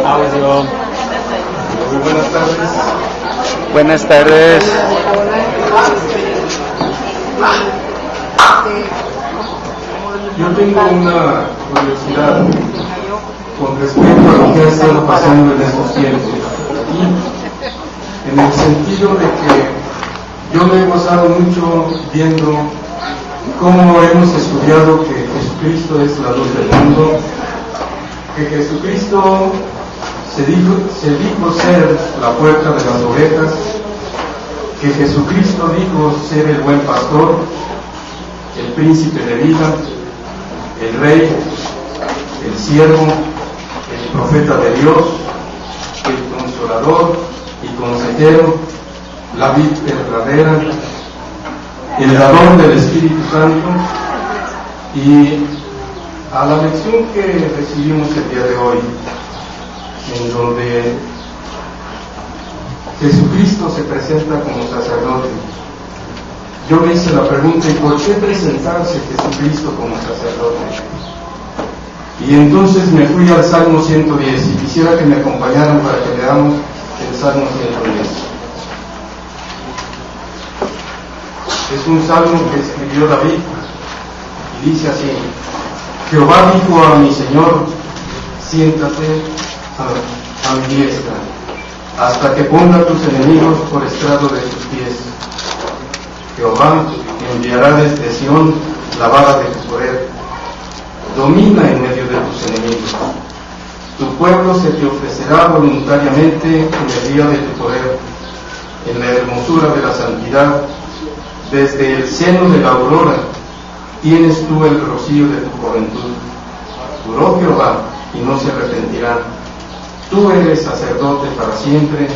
Audio. Muy buenas tardes. Buenas tardes. Yo tengo una curiosidad con respecto a lo que ha estado pasando en estos tiempos. Y en el sentido de que yo me he gozado mucho viendo cómo hemos estudiado que Jesucristo es la luz del mundo, que Jesucristo se dijo ser la puerta de las ovejas, que Jesucristo dijo ser el buen pastor, el príncipe de vida, el rey, el siervo, el profeta de Dios, el consolador y consejero, la vid verdadera, el dador del Espíritu Santo. Y a la lección que recibimos el día de hoy, en donde Jesucristo se presenta como sacerdote, yo me hice la pregunta: ¿y por qué presentarse Jesucristo como sacerdote? Y entonces me fui al Salmo 110 y quisiera que me acompañaran para que leamos el Salmo 110. Es un salmo que escribió David y dice así: Jehová dijo a mi Señor, siéntate a mi diestra, hasta que ponga tus enemigos por estrado de tus pies. Jehová enviará desde Sión la vara de tu poder, domina en medio de tus enemigos. Tu pueblo se te ofrecerá voluntariamente en el día de tu poder, en la hermosura de la santidad. Desde el seno de la aurora tienes tú el rocío de tu juventud. Juró Jehová y no se arrepentirá. Tú eres sacerdote para siempre,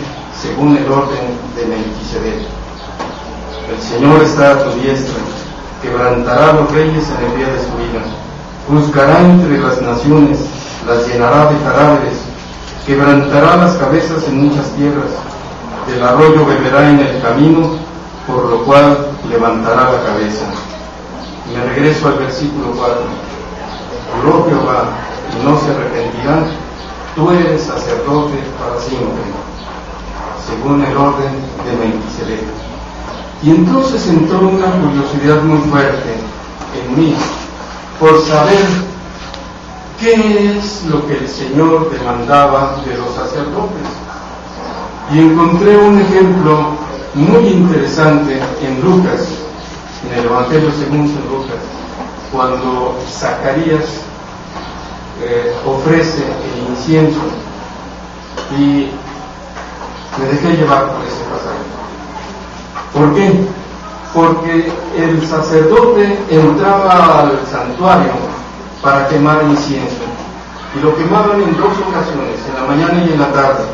según el orden de Melquisedec. El Señor está a tu diestra, quebrantará a los reyes en el día de su ira. Juzgará entre las naciones, las llenará de cadáveres, quebrantará las cabezas en muchas tierras. Del arroyo beberá en el camino, por lo cual levantará la cabeza. Me regreso al versículo 4. Juró Jehová y no se arrepentirá. Tú eres sacerdote para siempre, según el orden de Melquisedec. Y entonces entró una curiosidad muy fuerte en mí por saber qué es lo que el Señor demandaba de los sacerdotes. Y encontré un ejemplo muy interesante en Lucas, en el Evangelio según San Lucas, cuando Zacarías ofrece el incienso, y me dejé llevar por ese pasaje. ¿Por qué? Porque el sacerdote entraba al santuario para quemar incienso, y lo quemaban en dos ocasiones, en la mañana y en la tarde.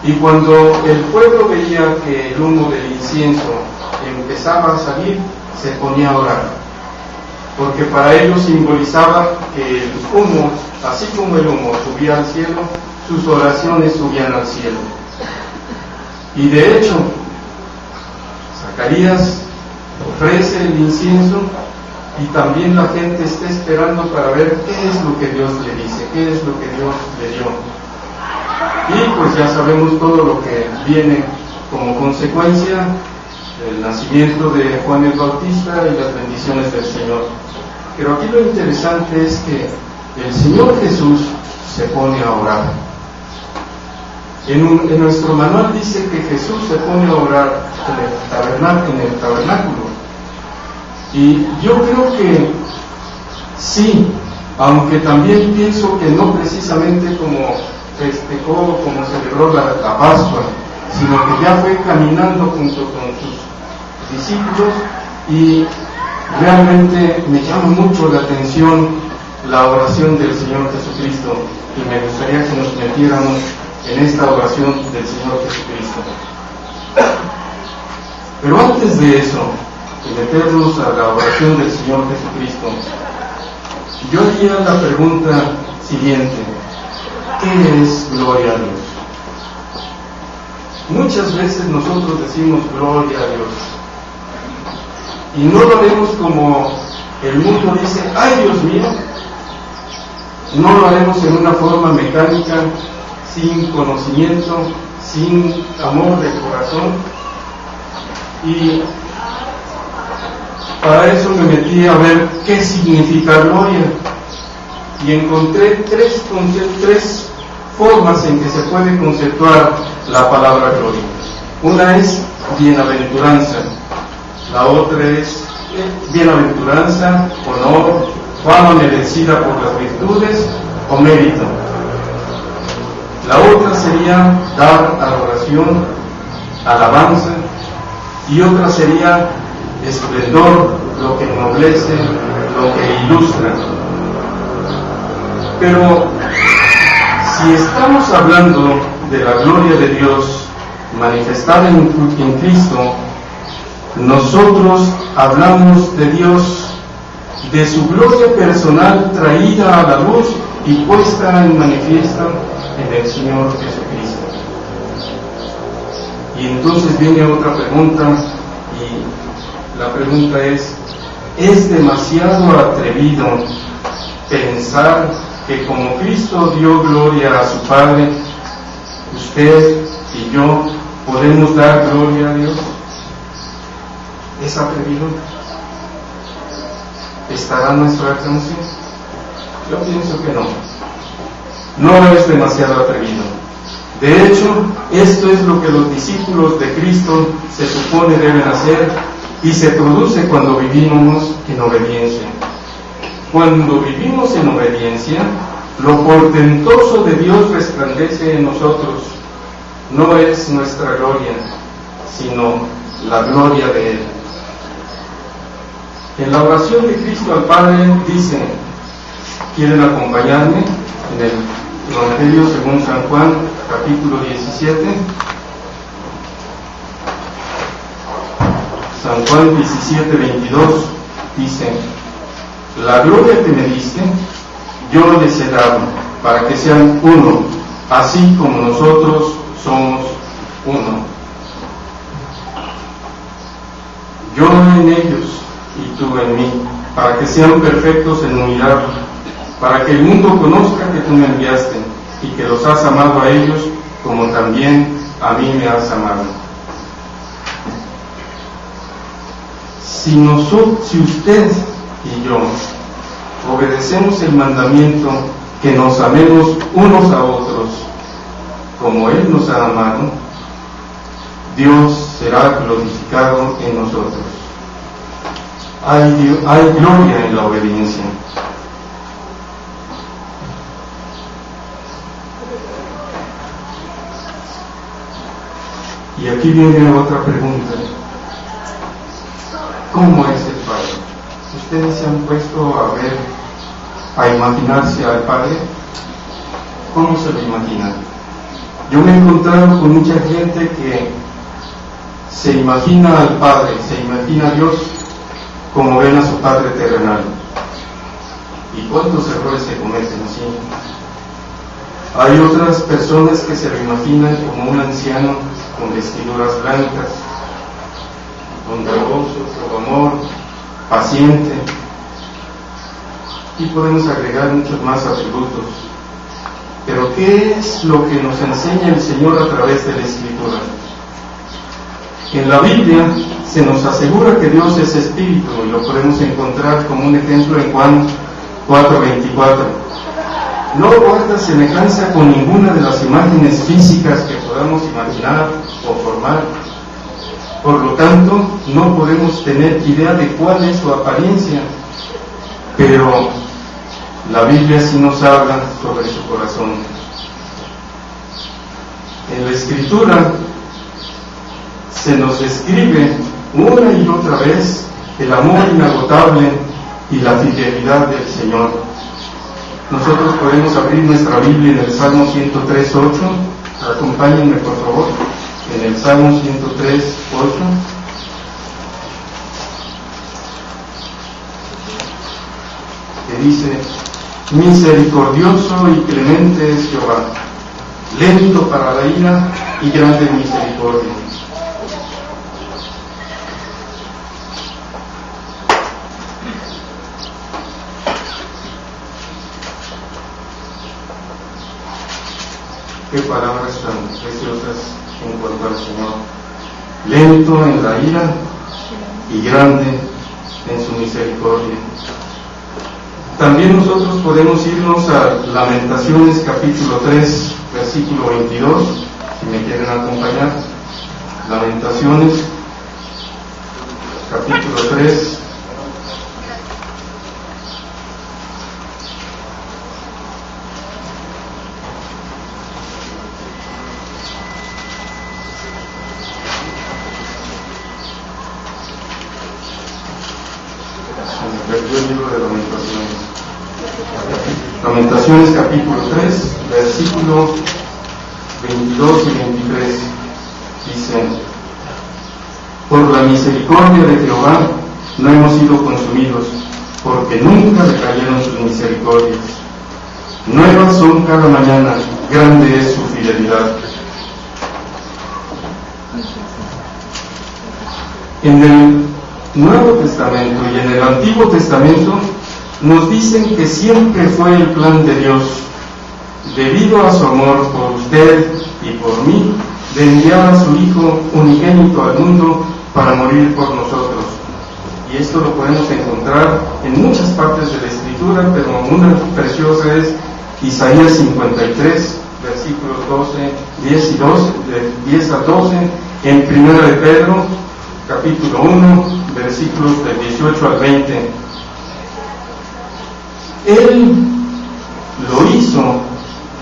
Y cuando el pueblo veía que el humo del incienso empezaba a salir, se ponía a orar, porque para ellos simbolizaba que el humo, así como el humo subía al cielo, sus oraciones subían al cielo. Y de hecho, Zacarías ofrece el incienso y también la gente está esperando para ver qué es lo que Dios le dice, qué es lo que Dios le dio. Y pues ya sabemos todo lo que viene como consecuencia: el nacimiento de Juan el Bautista y las bendiciones del Señor. Pero aquí lo interesante es que el Señor Jesús se pone a orar. En nuestro manual dice que Jesús se pone a orar en el tabernáculo. Y yo creo que sí, aunque también pienso que no precisamente como festejó, como celebró la Pascua, sino que ya fue caminando junto con sus discípulos. Y realmente me llama mucho la atención la oración del Señor Jesucristo, y me gustaría que nos metiéramos en esta oración del Señor Jesucristo. Pero antes de eso, de meternos a la oración del Señor Jesucristo, yo haría la pregunta siguiente: ¿qué es gloria a Dios? Muchas veces nosotros decimos gloria a Dios, y no lo haremos como el mundo dice, ¡ay Dios mío! No lo haremos en una forma mecánica, sin conocimiento, sin amor de corazón. Y para eso me metí a ver qué significa gloria. Y encontré tres formas en que se puede conceptuar la palabra gloria. Una es bienaventuranza, la otra es bienaventuranza, honor, fama merecida por las virtudes o mérito. La otra sería dar adoración, alabanza, y otra sería esplendor, lo que ennoblece, lo que ilustra. Pero si estamos hablando de la gloria de Dios manifestada en Cristo, nosotros hablamos de Dios, de su gloria personal traída a la luz y puesta en manifiesto en el Señor Jesucristo. Y entonces viene otra pregunta, y la pregunta ¿es demasiado atrevido pensar que como Cristo dio gloria a su Padre, usted y yo podemos dar gloria a Dios? ¿Es atrevido? ¿Estará a nuestro alcance? Yo pienso que no. No es demasiado atrevido. De hecho, esto es lo que los discípulos de Cristo se supone deben hacer, y se produce cuando vivimos en obediencia. Cuando vivimos en obediencia, lo portentoso de Dios resplandece en nosotros. No es nuestra gloria, sino la gloria de Él. En la oración de Cristo al Padre dice, ¿quieren acompañarme? En el Evangelio según San Juan, capítulo 17. San Juan 17, 22 dice, la gloria que me diste, yo les he dado, para que sean uno, así como nosotros somos uno. Yo en ellos y tú en mí, para que sean perfectos en unidad, para que el mundo conozca que tú me enviaste y que los has amado a ellos como también a mí me has amado. Si usted y yo obedecemos el mandamiento que nos amemos unos a otros como Él nos ha amado, Dios será glorificado en nosotros. Hay gloria en la obediencia. Y aquí viene otra pregunta. ¿Cómo es el Padre? ¿Ustedes se han puesto a imaginarse al Padre? ¿Cómo se lo imaginan? Yo me he encontrado con mucha gente que se imagina al Padre, se imagina a Dios como ven a su Padre terrenal. ¿Y cuántos errores se cometen así? Hay otras personas que se lo imaginan como un anciano con vestiduras blancas, bondadoso, con amor, paciente, y podemos agregar muchos más atributos. Pero ¿qué es lo que nos enseña el Señor a través de la Escritura? En la Biblia se nos asegura que Dios es espíritu, y lo podemos encontrar como un ejemplo en Juan 4:24. No guarda semejanza con ninguna de las imágenes físicas que podamos imaginar o formar. Por lo tanto, no podemos tener idea de cuál es su apariencia, pero la Biblia sí nos habla sobre su corazón. En la Escritura se nos describe una y otra vez el amor inagotable y la fidelidad del Señor. Nosotros podemos abrir nuestra Biblia en el Salmo 103:8. Acompáñenme, por favor, en el Salmo 103:8. Que dice: misericordioso y clemente es Jehová, lento para la ira y grande en misericordia. Qué palabras tan preciosas en cuanto al Señor. Lento en la ira y grande en su misericordia. También nosotros podemos irnos a Lamentaciones capítulo 3, versículo 22, si me quieren acompañar. Lamentaciones capítulo 3. El libro de Lamentaciones capítulo 3, versículo 22 y 23, dicen: por la misericordia de Jehová no hemos sido consumidos, porque nunca decayeron sus misericordias. Nuevas son cada mañana, grande es su fidelidad. En el Nuevo Testamento y en el Antiguo Testamento nos dicen que siempre fue el plan de Dios, debido a su amor por usted y por mí, de enviar a su Hijo unigénito al mundo para morir por nosotros. Y esto lo podemos encontrar en muchas partes de la Escritura, pero una preciosa es Isaías 53, versículos 10 a 12, en Primera de Pedro, capítulo 1, versículos del 18 al 20. Él lo hizo,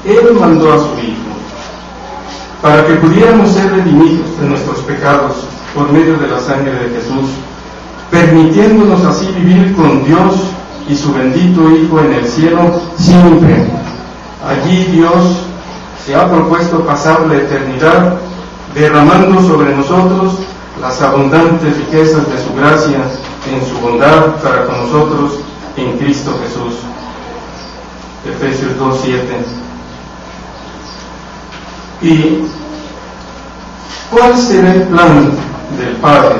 Él mandó a su Hijo, para que pudiéramos ser redimidos de nuestros pecados por medio de la sangre de Jesús, permitiéndonos así vivir con Dios y su bendito Hijo en el cielo siempre. Allí Dios se ha propuesto pasar la eternidad derramando sobre nosotros las abundantes riquezas de su gracia en su bondad para con nosotros en Cristo Jesús. Efesios 2:7. ¿Y cuál será el plan del Padre?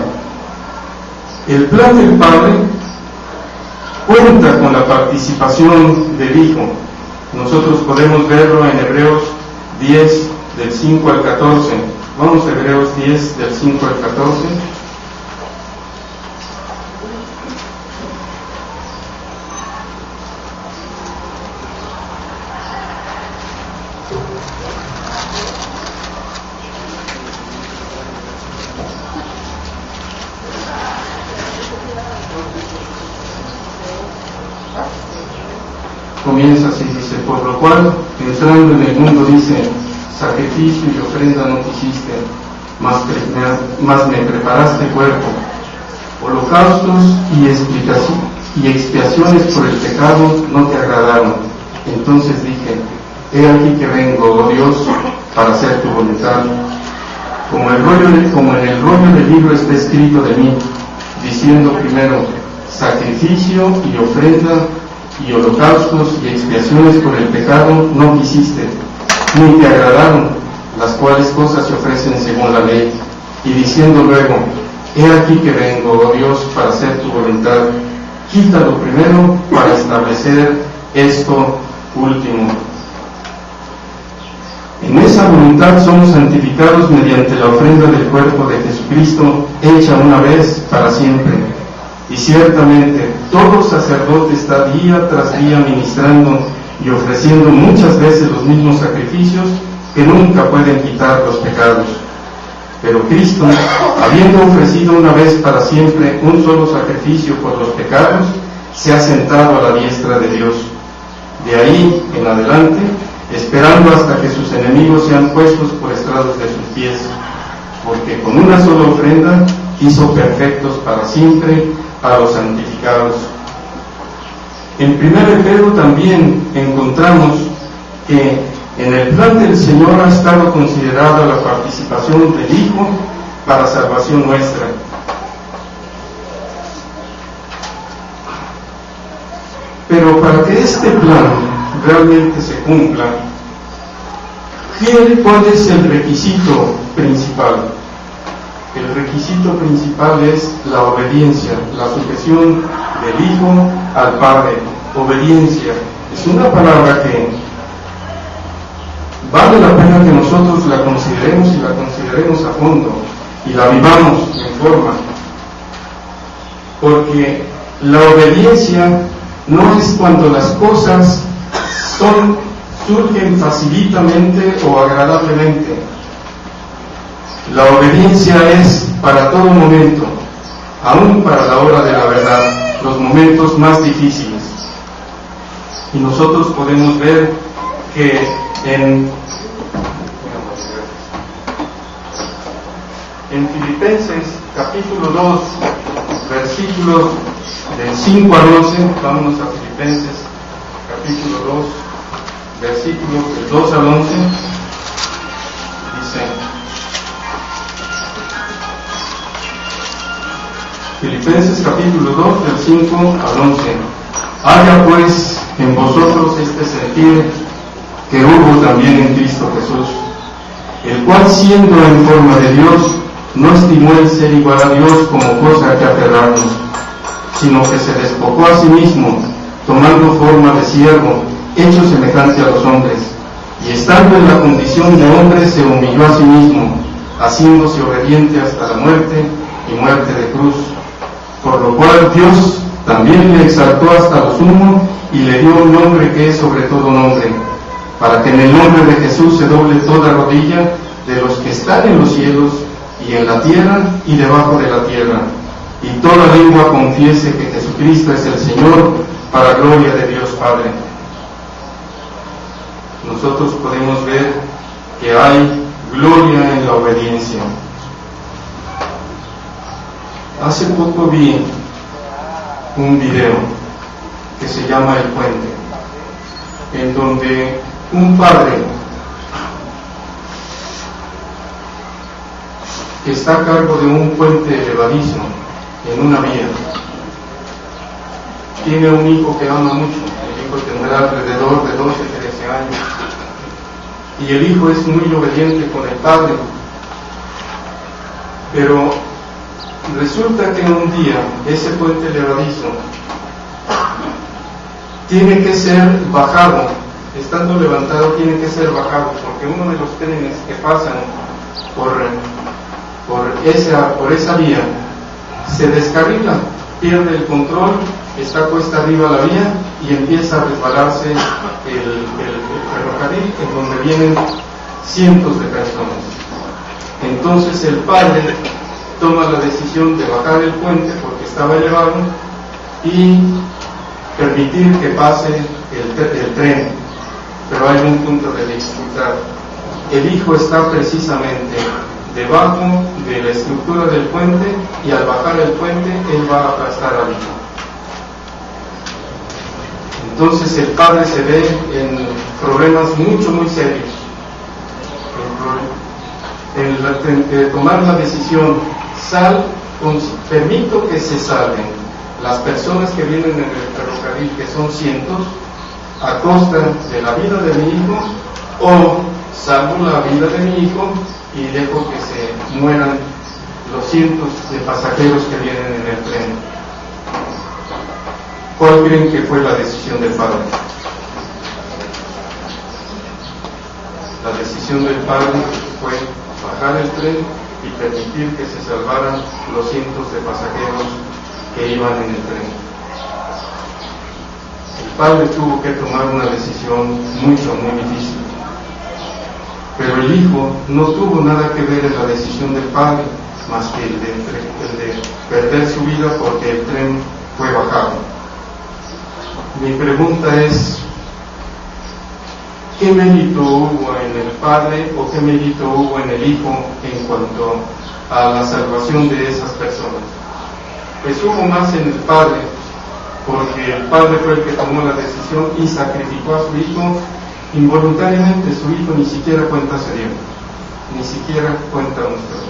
El plan del Padre cuenta con la participación del Hijo. Nosotros podemos verlo en Hebreos 10, del 5 al 14. Vamos a Hebreos 10, del 5 al 14. Comienza así, dice: por lo cual, entrando en el mundo, dice: sacrificio y ofrenda no quisiste, mas me preparaste cuerpo. Holocaustos y expiaciones por el pecado no te agradaron. Entonces dije: he aquí que vengo, oh Dios, para hacer tu voluntad. Como en el rollo del libro está escrito de mí, diciendo primero: sacrificio y ofrenda y holocaustos y expiaciones por el pecado no quisiste, ni te agradaron, las cuales cosas se ofrecen según la ley. Y diciendo luego: he aquí que vengo, oh Dios, para hacer tu voluntad. Quítalo primero para establecer esto último. En esa voluntad somos santificados mediante la ofrenda del cuerpo de Jesucristo, hecha una vez para siempre. Y ciertamente todo sacerdote está día tras día ministrando y ofreciendo muchas veces los mismos sacrificios que nunca pueden quitar los pecados. Pero Cristo, habiendo ofrecido una vez para siempre un solo sacrificio por los pecados, se ha sentado a la diestra de Dios. De ahí en adelante, esperando hasta que sus enemigos sean puestos por estrados de sus pies, porque con una sola ofrenda hizo perfectos para siempre a los santificados. En 1 Pedro también encontramos que en el plan del Señor ha estado considerada la participación del Hijo para salvación nuestra. Pero para que este plan realmente se cumpla, ¿cuál es el requisito principal? El requisito principal es la obediencia, la sujeción del Hijo al Padre. Obediencia es una palabra que vale la pena que nosotros la consideremos y la consideremos a fondo y la vivamos en forma, porque la obediencia no es cuando las cosas surgen facilitamente o agradablemente. La obediencia es para todo momento, aún para la hora de la verdad, los momentos más difíciles. Y nosotros podemos ver que en Filipenses capítulo 2, versículos del 5 al 11, vámonos a Filipenses capítulo 2, versículos del 2 al 11, dice: Filipenses capítulo 2, del 5 al 11: haya pues en vosotros este sentir que hubo también en Cristo Jesús, el cual, siendo en forma de Dios, no estimó el ser igual a Dios como cosa a que aferrarnos, sino que se despojó a sí mismo, tomando forma de siervo, hecho semejante a los hombres, y estando en la condición de hombre se humilló a sí mismo, haciéndose obediente hasta la muerte y muerte de cruz, por lo cual Dios también le exaltó hasta lo sumo y le dio un nombre que es sobre todo nombre, para que en el nombre de Jesús se doble toda rodilla de los que están en los cielos y en la tierra y debajo de la tierra, y toda lengua confiese que Jesucristo es el Señor, para gloria de Dios Padre. Nosotros podemos ver que hay gloria en la obediencia. Hace poco vi un video que se llama El Puente, en donde un padre que está a cargo de un puente elevadizo en una vía tiene un hijo que ama mucho. El hijo tendrá alrededor de 12, 13 años, y el hijo es muy obediente con el padre, pero resulta que un día ese puente elevadizo tiene que ser bajado. Estando levantado tiene que ser bajado, porque uno de los trenes que pasan por esa vía se descarrila, pierde el control, está cuesta arriba la vía y empieza a resbalarse el ferrocarril, en donde vienen cientos de personas. Entonces el padre toma la decisión de bajar el puente porque estaba elevado y permitir que pase el tren, pero hay un punto de dificultad. El hijo está precisamente debajo de la estructura del puente, y al bajar el puente él va a aplastar al hijo. Entonces el padre se ve en problemas muy serios, en tomar la decisión: permito que se salven las personas que vienen en el ferrocarril, que son cientos, a costa de la vida de mi hijo, o salvo la vida de mi hijo y dejo que se mueran los cientos de pasajeros que vienen en el tren. ¿Cuál creen que fue la decisión del padre? La decisión del padre fue bajar el tren y permitir que se salvaran los cientos de pasajeros que iban en el tren. El padre tuvo que tomar una decisión muy difícil, pero el hijo no tuvo nada que ver en la decisión del padre, más que el de perder su vida porque el tren fue bajado. Mi pregunta es: ¿qué mérito hubo en el padre o qué mérito hubo en el hijo en cuanto a la salvación de esas personas? Pues hubo más en el padre, porque el padre fue el que tomó la decisión y sacrificó a su hijo involuntariamente. Su hijo ni siquiera cuenta se dio, ni siquiera cuenta mostró.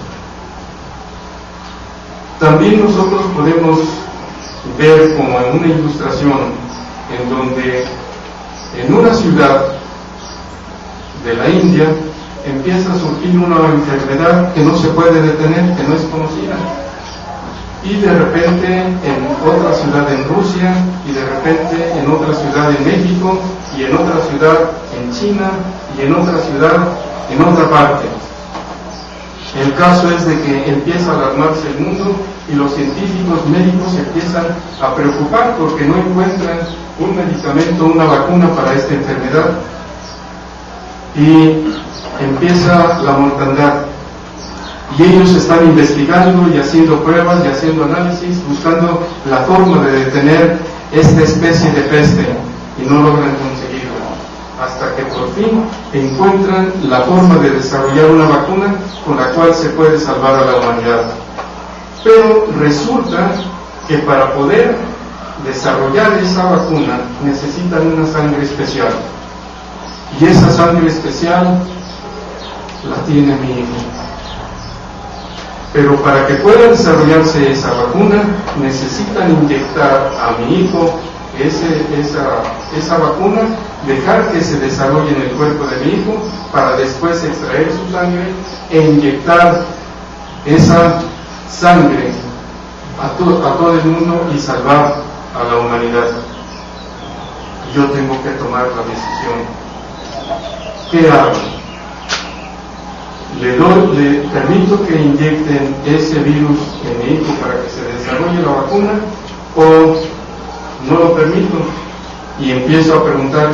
También nosotros podemos ver como en una ilustración en donde en una ciudad de la India empieza a surgir una enfermedad que no se puede detener, que no es conocida. y de repente en otra ciudad en Rusia, y de repente en otra ciudad en México, y en otra ciudad en China, y en otra ciudad en otra parte. El caso es de que empieza a alarmarse el mundo y los científicos médicos se empiezan a preocupar porque no encuentran un medicamento, una vacuna para esta enfermedad, y empieza la mortandad. Y ellos están investigando y haciendo pruebas y haciendo análisis, buscando la forma de detener esta especie de peste, y no logran conseguirlo, hasta que por fin encuentran la forma de desarrollar una vacuna con la cual se puede salvar a la humanidad. Pero resulta que para poder desarrollar esa vacuna necesitan una sangre especial, y esa sangre especial la tiene mi hijo. Pero para que pueda desarrollarse esa vacuna, necesitan inyectar a mi hijo esa vacuna, dejar que se desarrolle en el cuerpo de mi hijo, para después extraer su sangre e inyectar esa sangre a todo el mundo y salvar a la humanidad. Yo tengo que tomar la decisión. ¿Qué hago? ¿Le permito que inyecten ese virus en mi hijo para que se desarrolle la vacuna, o no lo permito? Y empiezo a preguntar,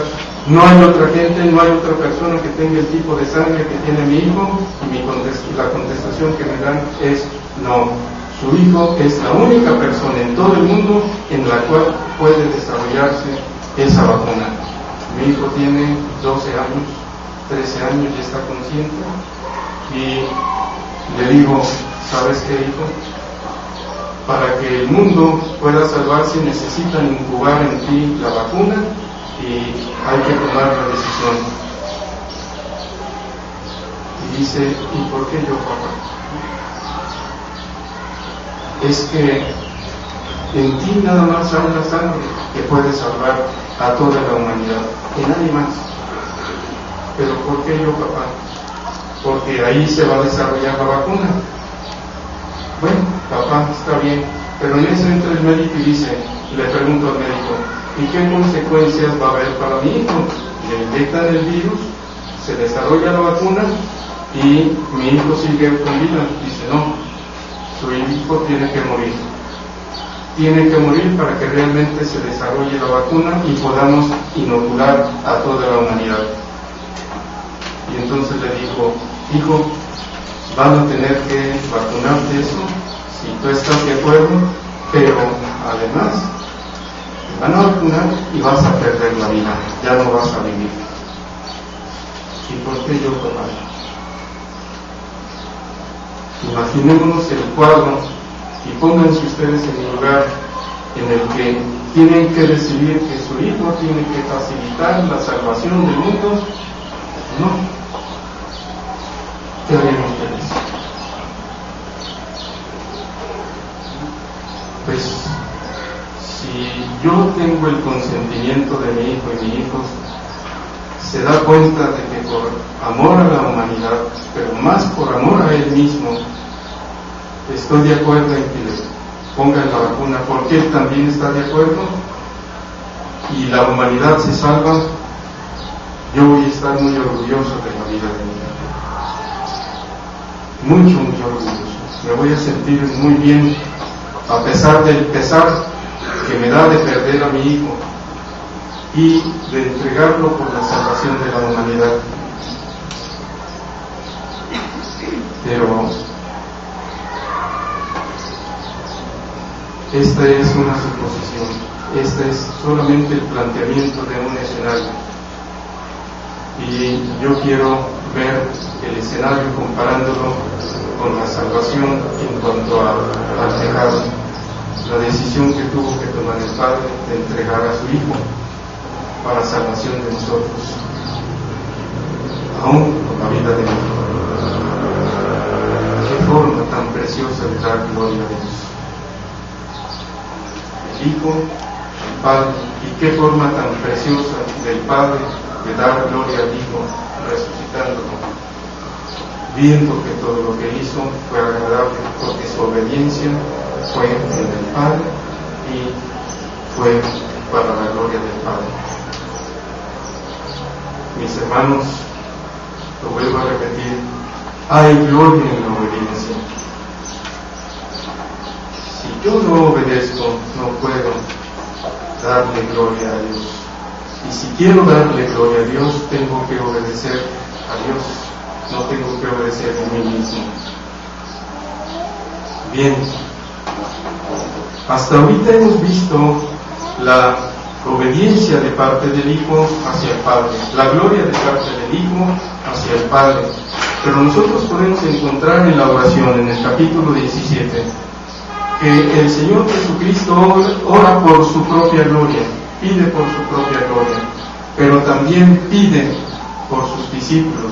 no hay otra gente, no hay otra persona que tenga el tipo de sangre que tiene mi hijo, y la contestación que me dan es no. Su hijo es la única persona en todo el mundo en la cual puede desarrollarse esa vacuna. Mi hijo tiene 12 años, 13 años, ya está consciente. Y le digo, ¿sabes qué, hijo? Para que el mundo pueda salvarse necesitan incubar en ti la vacuna, y hay que tomar la decisión. Y dice, ¿y por qué yo, papá? Es que en ti nada más hay la sangre que puede salvar a toda la humanidad, y nadie más. ¿Pero por qué yo, papá? Porque ahí se va a desarrollar la vacuna. Bueno, papá, está bien, pero en eso entra el médico y dice, le pregunto al médico, ¿y qué consecuencias va a haber para mi hijo? Le inyectan el virus, se desarrolla la vacuna y mi hijo sigue con vida. Dice, no, su hijo tiene que morir. Tiene que morir para que realmente se desarrolle la vacuna y podamos inocular a toda la humanidad. Y entonces le dijo, hijo, van a tener que vacunarte eso, si tú estás de acuerdo, pero además te van a vacunar y vas a perder la vida, ya no vas a vivir. ¿Y por qué yo, papá? Imaginémonos el cuadro y pónganse ustedes en el lugar en el que tienen que decidir que su hijo tiene que facilitar la salvación del mundo. No. ¿Qué harían ustedes? Pues, si yo tengo el consentimiento de mi hijo y mi hijo se da cuenta de que por amor a la humanidad, pero más por amor a él mismo, estoy de acuerdo en que le pongan la vacuna porque él también está de acuerdo y la humanidad se salva, yo voy a estar muy orgulloso de la vida de mi hijo. Mucho, muy orgulloso. Me voy a sentir muy bien, a pesar del pesar que me da de perder a mi hijo y de entregarlo por la salvación de la humanidad. Pero esta es una suposición, este es solamente el planteamiento de un escenario. Y yo quiero ver el escenario comparándolo con la salvación en cuanto al pecado, la decisión que tuvo que tomar el Padre de entregar a su Hijo para salvación de nosotros, aún con la vida de mi Hijo. Qué forma tan preciosa de dar gloria a Dios. El Hijo, el Padre, y qué forma tan preciosa del Padre de dar gloria al Hijo resucitándolo, viendo que todo lo que hizo fue agradable, porque su obediencia fue en el Padre y fue para la gloria del Padre. Mis hermanos, lo vuelvo a repetir, hay gloria en la obediencia. Si yo no obedezco, no puedo darle gloria a Dios. Y si quiero darle gloria a Dios, tengo que obedecer a Dios, no tengo que obedecer a mí mismo. Bien, hasta ahorita hemos visto la obediencia de parte del Hijo hacia el Padre, la gloria de parte del Hijo hacia el Padre. Pero nosotros podemos encontrar en la oración, en el capítulo 17, que el Señor Jesucristo ora por su propia gloria, pide por su propia gloria, pero también pide por sus discípulos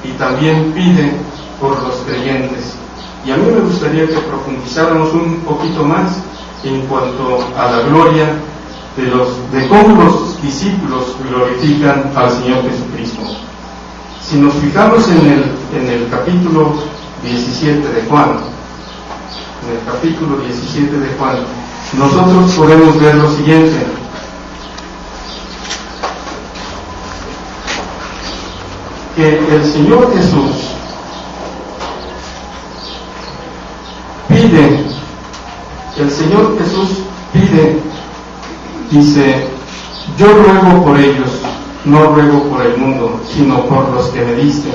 y también pide por los creyentes. Y a mí me gustaría que profundizáramos un poquito más en cuanto a la gloria de cómo los discípulos glorifican al Señor Jesucristo. Si nos fijamos en el capítulo 17 de Juan, en el capítulo 17 de Juan, nosotros podemos ver lo siguiente. Que el Señor Jesús pide, dice, yo ruego por ellos, no ruego por el mundo, sino por los que me diste,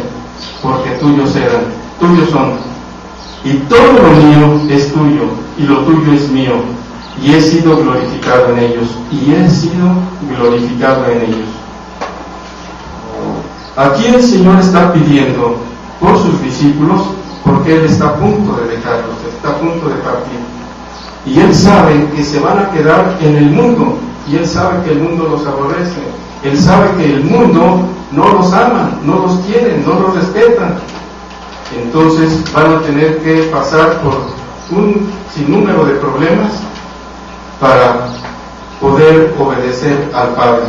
porque tuyos son, y todo lo mío es tuyo, y lo tuyo es mío, y he sido glorificado en ellos. Aquí el Señor está pidiendo por sus discípulos, porque Él está a punto de dejarlos, está a punto de partir. Y Él sabe que se van a quedar en el mundo, y Él sabe que el mundo los aborrece. Él sabe que el mundo no los ama, no los quiere, no los respeta. Entonces van a tener que pasar por un sinnúmero de problemas para poder obedecer al Padre.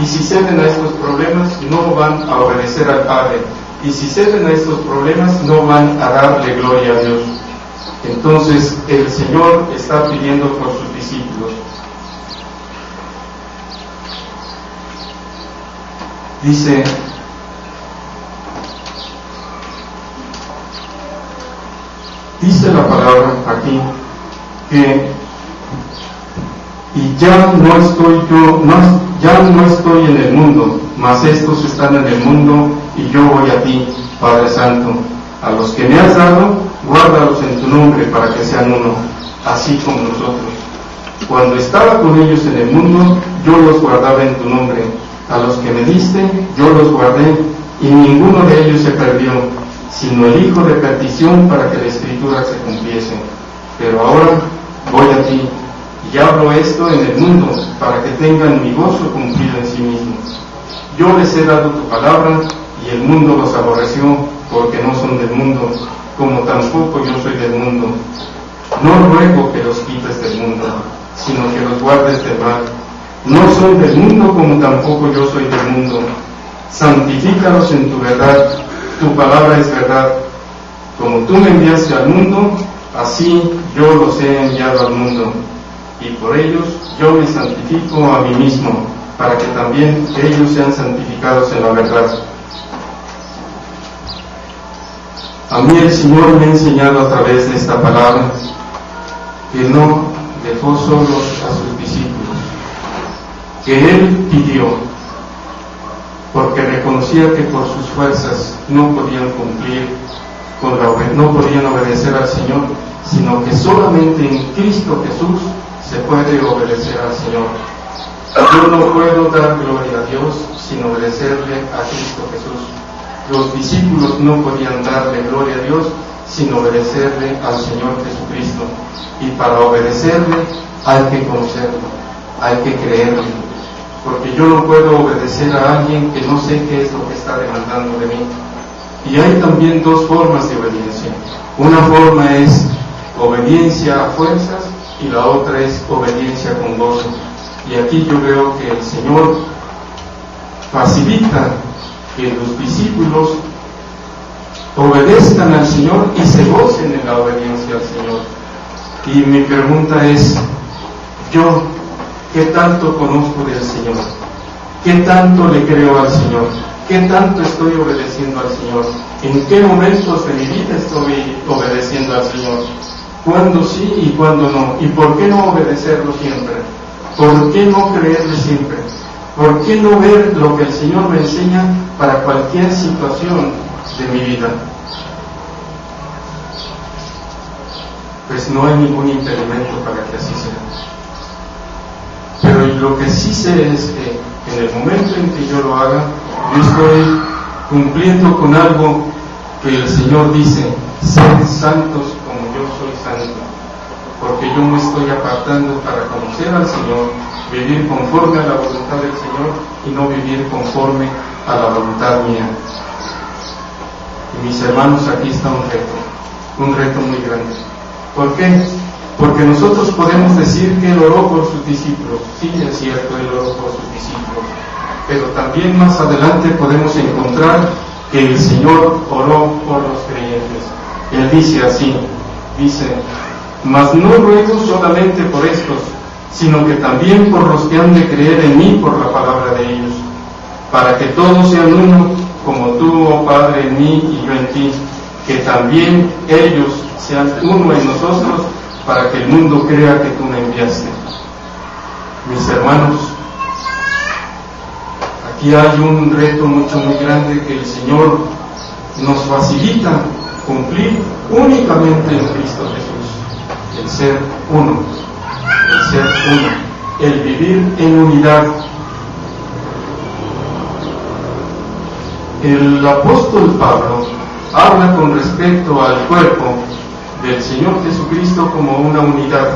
Y si ceden a estos problemas, no van a obedecer al Padre. Y si ceden a estos problemas, no van a darle gloria a Dios. Entonces el Señor está pidiendo por sus discípulos. Dice la palabra aquí que ya no estoy en el mundo, mas estos están en el mundo y yo voy a ti, Padre Santo. A los que me has dado, guárdalos en tu nombre para que sean uno, así como nosotros. Cuando estaba con ellos en el mundo, yo los guardaba en tu nombre. A los que me diste, yo los guardé, y ninguno de ellos se perdió, sino el hijo de perdición, para que la Escritura se cumpliese. Pero ahora voy a ti, y hablo esto en el mundo, para que tengan mi gozo cumplido en sí mismos. Yo les he dado tu palabra, y el mundo los aborreció, porque no son del mundo, como tampoco yo soy del mundo. No ruego que los quites del mundo, sino que los guardes del mal. No son del mundo, como tampoco yo soy del mundo. Santifícalos en tu verdad, tu palabra es verdad. Como tú me enviaste al mundo, así yo los he enviado al mundo. Y por ellos yo me santifico a mí mismo, para que también ellos sean santificados en la verdad. A mí el Señor me ha enseñado a través de esta palabra que no dejó solos a sus discípulos, que Él pidió, porque reconocía que por sus fuerzas no podían cumplir no podían obedecer al Señor, sino que solamente en Cristo Jesús se puede obedecer al Señor. Yo no puedo dar gloria a Dios sin obedecerle a Cristo Jesús. Los discípulos no podían darle gloria a Dios sin obedecerle al Señor Jesucristo. Y para obedecerle hay que conocerlo, hay que creerlo. Porque yo no puedo obedecer a alguien que no sé qué es lo que está demandando de mí. Y hay también dos formas de obediencia. Una forma es obediencia a fuerzas y la otra es obediencia con gozo. Y aquí yo veo que el Señor facilita que los discípulos obedezcan al Señor y se gocen en la obediencia al Señor. Y mi pregunta es, yo, ¿qué tanto conozco del Señor? ¿Qué tanto le creo al Señor? ¿Qué tanto estoy obedeciendo al Señor? ¿En qué momentos de mi vida estoy obedeciendo al Señor? ¿Cuándo sí y cuándo no? ¿Y por qué no obedecerlo siempre? ¿Por qué no creerle siempre? ¿Por qué no ver lo que el Señor me enseña para cualquier situación de mi vida? Pues no hay ningún impedimento para que así sea. Pero lo que sí sé es que en el momento en que yo lo haga, yo estoy cumpliendo con algo que el Señor dice: sed santos como yo soy santo, porque yo me estoy apartando para conocer al Señor, vivir conforme a la voluntad del Señor y no vivir conforme a la voluntad mía. Y mis hermanos, aquí está un reto muy grande. ¿Por qué? Porque nosotros podemos decir que Él oró por sus discípulos. Sí, es cierto, Él oró por sus discípulos. Pero también más adelante podemos encontrar que el Señor oró por los creyentes. Él dice así, mas no ruego solamente por estos, sino que también por los que han de creer en mí por la palabra de ellos, para que todos sean uno, como tú, oh Padre, en mí y yo en ti, que también ellos sean uno en nosotros, para que el mundo crea que tú me enviaste. Mis hermanos, aquí hay un reto muy grande que el Señor nos facilita cumplir únicamente en Cristo Jesús: el ser uno, el vivir en unidad. El apóstol Pablo habla con respecto al cuerpo del Señor Jesucristo como una unidad.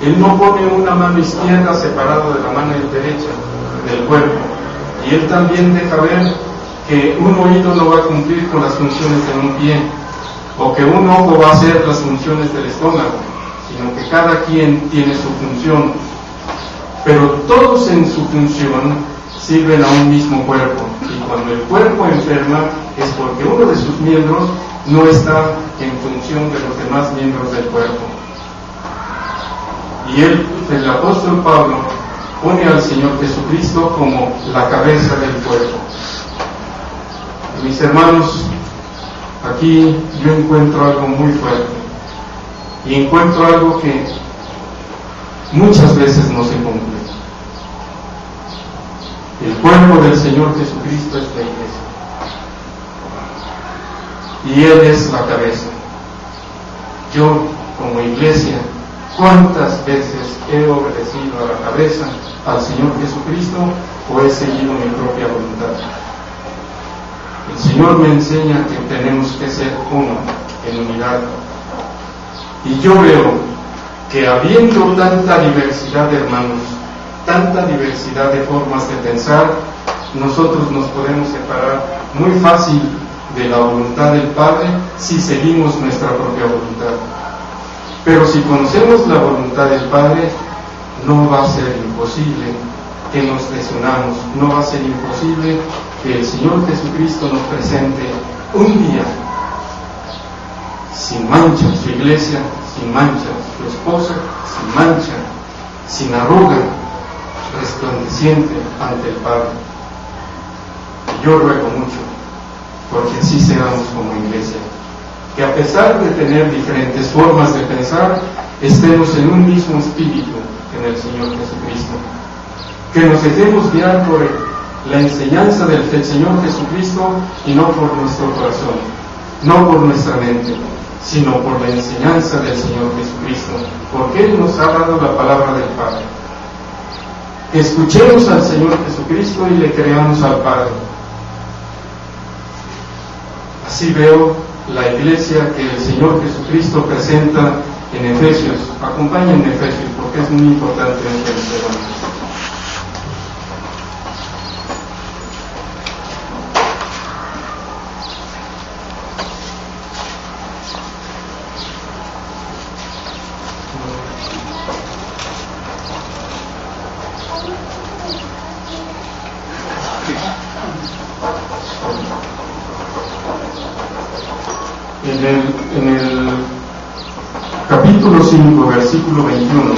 Él no pone una mano izquierda separada de la mano derecha del cuerpo, y él también deja ver que un oído no va a cumplir con las funciones de un pie, o que un ojo va a hacer las funciones del estómago, sino que cada quien tiene su función, pero todos en su función sirven a un mismo cuerpo. Y cuando el cuerpo enferma es porque uno de sus miembros no está en función de los demás miembros del cuerpo. Y el apóstol Pablo pone al Señor Jesucristo como la cabeza del cuerpo. Mis hermanos, aquí yo encuentro algo muy fuerte, y encuentro algo que muchas veces no se cumple. El cuerpo del Señor Jesucristo es la iglesia, y Él es la cabeza. Yo, como iglesia, ¿cuántas veces he obedecido a la cabeza, al Señor Jesucristo, o he seguido mi propia voluntad? El Señor me enseña que tenemos que ser uno, en unidad. Y yo veo que habiendo tanta diversidad de hermanos, tanta diversidad de formas de pensar, nosotros nos podemos separar muy fácil de la voluntad del Padre si seguimos nuestra propia voluntad. Pero si conocemos la voluntad del Padre, no va a ser imposible que nos desunamos, no va a ser imposible que el Señor Jesucristo nos presente un día sin mancha su iglesia, sin mancha su esposa, sin mancha, sin arruga, resplandeciente ante el Padre. Y yo ruego mucho porque así seamos como iglesia, que a pesar de tener diferentes formas de pensar, estemos en un mismo espíritu en el Señor Jesucristo, que nos dejemos guiar por la enseñanza del Señor Jesucristo y no por nuestro corazón, no por nuestra mente, sino por la enseñanza del Señor Jesucristo, porque Él nos ha dado la palabra del Padre. Escuchemos al Señor Jesucristo y le creamos al Padre. Así veo la iglesia que el Señor Jesucristo presenta en Efesios. Acompáñenme en Efesios porque es muy importante este tema. En el capítulo 5, versículo 21,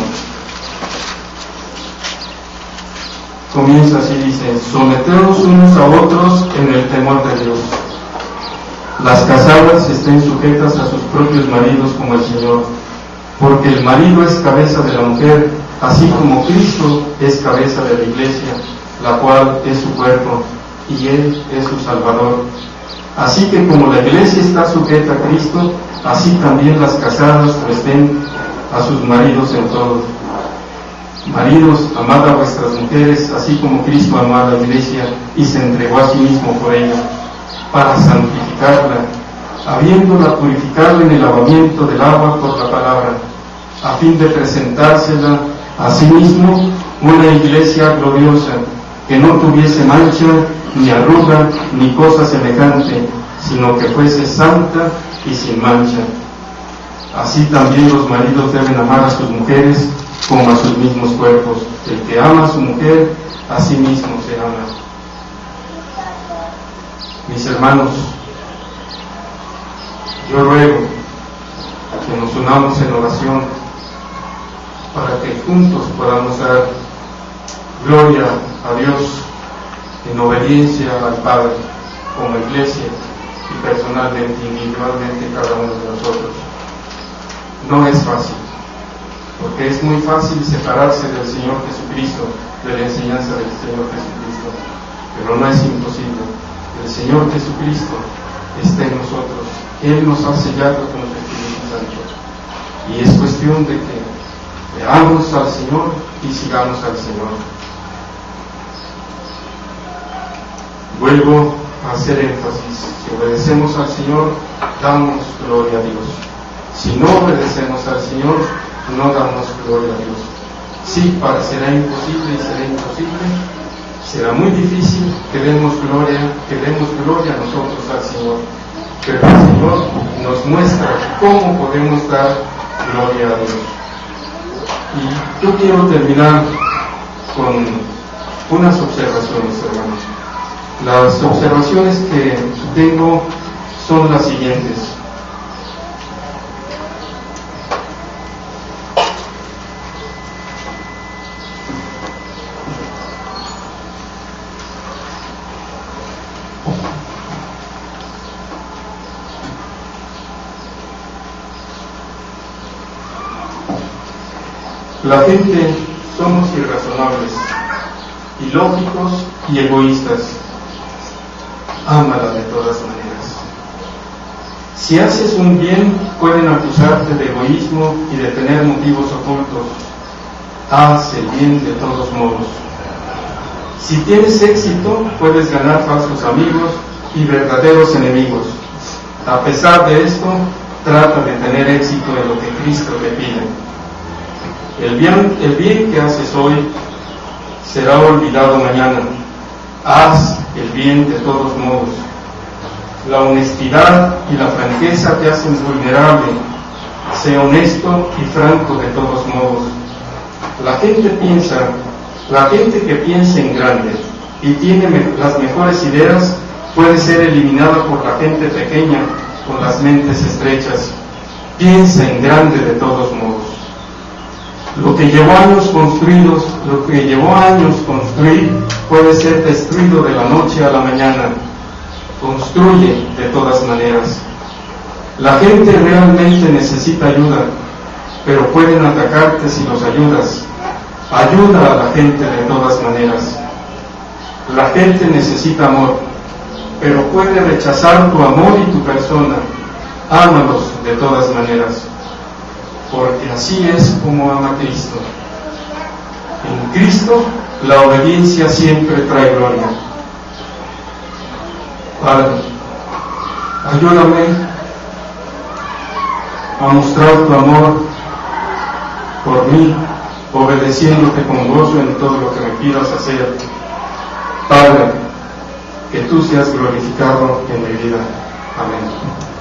comienza así, dice: someteos unos a otros en el temor de Dios. Las casadas estén sujetas a sus propios maridos como el Señor, porque el marido es cabeza de la mujer, así como Cristo es cabeza de la iglesia, la cual es su cuerpo, y Él es su Salvador. Así que como la iglesia está sujeta a Cristo, así también las casadas estén a sus maridos en todo. Maridos, amad a vuestras mujeres, así como Cristo amó a la iglesia y se entregó a sí mismo por ella, para santificarla, habiéndola purificado en el lavamiento del agua por la palabra, a fin de presentársela a sí mismo una iglesia gloriosa, que no tuviese mancha, ni arruga, ni cosa semejante, sino que fuese santa y sin mancha. Así también los maridos deben amar a sus mujeres como a sus mismos cuerpos. El que ama a su mujer, a sí mismo se ama. Mis hermanos, yo ruego que nos unamos en oración para que juntos podamos dar gloria a Dios en obediencia al Padre, como iglesia y personalmente, individualmente, cada uno de nosotros. No es fácil, porque es muy fácil separarse del Señor Jesucristo, de la enseñanza del Señor Jesucristo, pero no es imposible. El Señor Jesucristo está en nosotros, Él nos ha sellado con el Espíritu Santo, y es cuestión de que veamos al Señor y sigamos al Señor. Vuelvo a hacer énfasis: si obedecemos al Señor, damos gloria a Dios. Si no obedecemos al Señor, no damos gloria a Dios. Sí, parecerá imposible y será imposible, será muy difícil que demos gloria a nosotros al Señor, pero el Señor nos muestra cómo podemos dar gloria a Dios. Y yo quiero terminar con unas observaciones, hermanos. Las observaciones que tengo son las siguientes. La gente somos irrazonables, ilógicos y egoístas. Ámala de todas maneras. Si haces un bien, pueden acusarte de egoísmo y de tener motivos ocultos. Haz el bien de todos modos. Si tienes éxito, puedes ganar falsos amigos y verdaderos enemigos. A pesar de esto, trata de tener éxito en lo que Cristo te pide. El bien que haces hoy será olvidado mañana. Haz el bien de todos modos. La honestidad y la franqueza te hacen vulnerable. Sé honesto y franco de todos modos. La gente que piensa en grande y tiene las mejores ideas puede ser eliminada por la gente pequeña con las mentes estrechas. Piensa en grande de todos modos. Lo que llevó años construir puede ser destruido de la noche a la mañana. Construye de todas maneras. La gente realmente necesita ayuda, pero pueden atacarte si los ayudas. Ayuda a la gente de todas maneras. La gente necesita amor, pero puede rechazar tu amor y tu persona. Ámalos de todas maneras, porque así es como ama Cristo. En Cristo la obediencia siempre trae gloria. Padre, ayúdame a mostrar tu amor por mí, obedeciéndote con gozo en todo lo que me pidas hacer. Padre, que tú seas glorificado en mi vida. Amén.